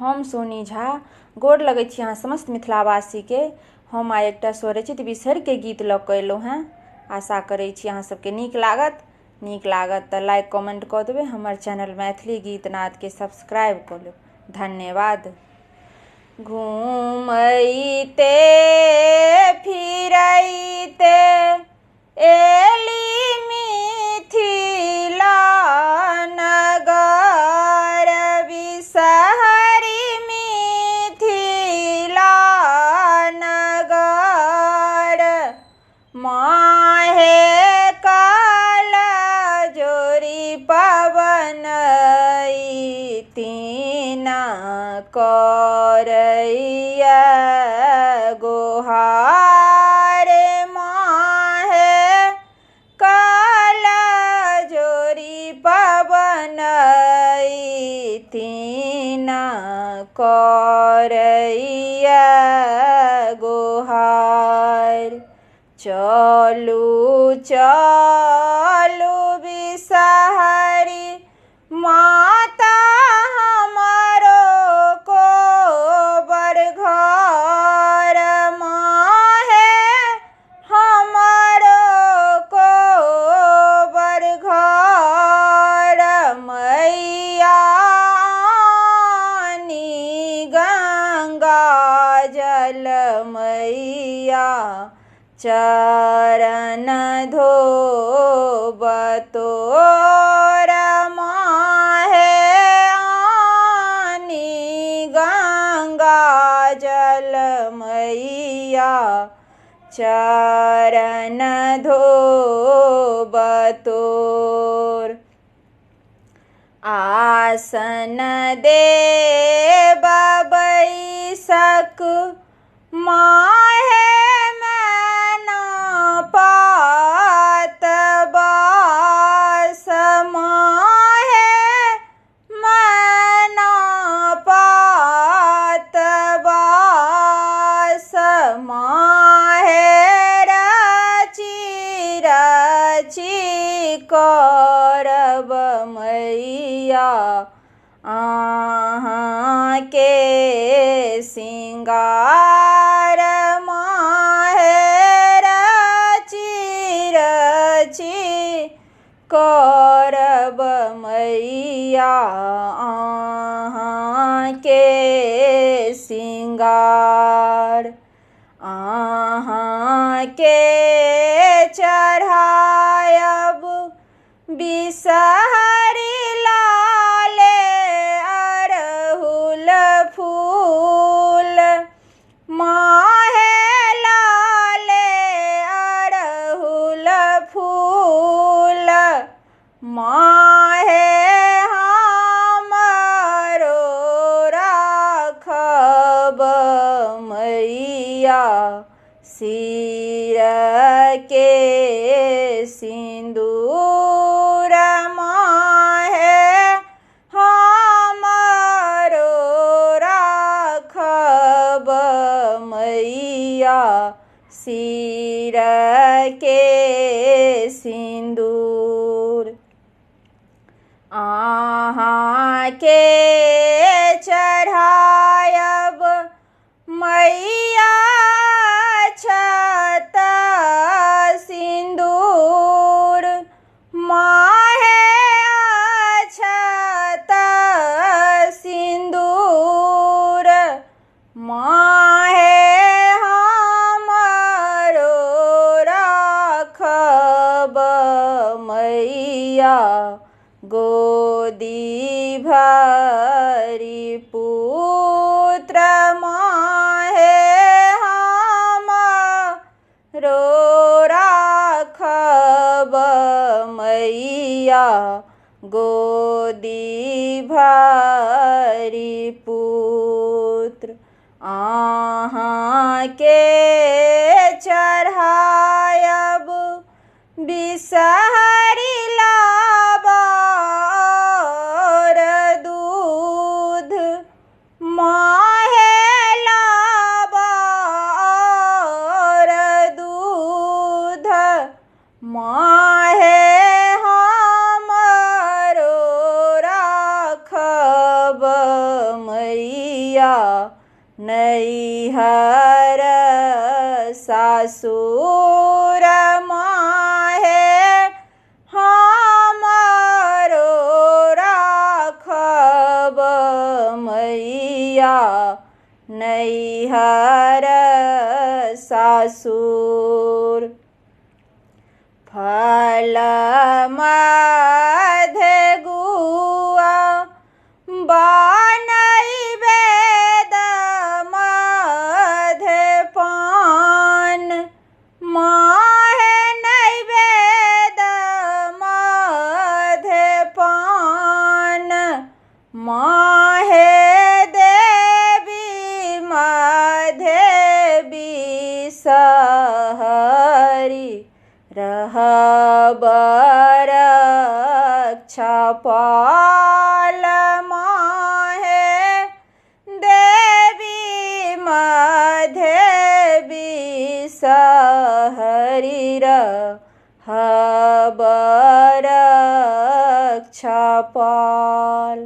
हम सोनी झा गोर लगै छी अहाँ समस्त मिथिलावासी के। हम आइ एकटा स्वरचित विषय के गीत लऽ कऽ एलहुँ हेँ। आशा करै छी अहाँ सबके नीक लागत तऽ लाइक कमेंट कऽ देबै। हमर चैनल मैथिली गीत नाद के सब्सक्राइब कऽ लेब। धन्यवाद। घूमैते फिरैते एली मिथिला नगर, बिसहरी मिथिला नगर। माहे काल जोरी पवन तीन करैया गोहार। माहे काल जोरी पवन तीन करैया गोहार। चलू चलू बिसहरी माता हमारो कोबर घर। माहे हमारो कोबर घर। मैया आनी गंगा जल, मैया चरण धोब तोर। माहे आनी गंगा जल, मैया चरण धोब तोर। आसन देब बैसक माहे मैना पात बास। माहे मैना पात बास। माहे रची रची करब मैया अहाँ के सिंगार। माहे रची रची करब मैया अहाँ के सिंगार। अहाँ के चढ़ायब बिसहरी लाले अड़हुल फूल। माहे लाले अड़हुल फूल। माहे हमारो राखब मैया सिर के सिंदूर। माहे हमारो राखब मैया सिर के सिंदूर। अहाँ के चढ़ायब मैया छत सिंदूर। माहे छत सिंदूर। माहे हमारो राखब मैया गोदी भरी पुत्र। माहे हमारो राखब मैया गोदी भरी पुत्र। अहाँ के चढ़ायब बिसहरी लाबा और दूध। माहे लाबा और दूध। माहे हमारो राखब मैया मैया नैहर सासुर माहे हमारो राखब मैया नैहर सासुर। फल मध्य गुआ बनैबे मध्य पान माहे नैवेद मध्य पान माहे देवी मध्य बिसहरी रहब रक्षापाल माहे देवी मध्य बिसहरी रहब रक्षापाल।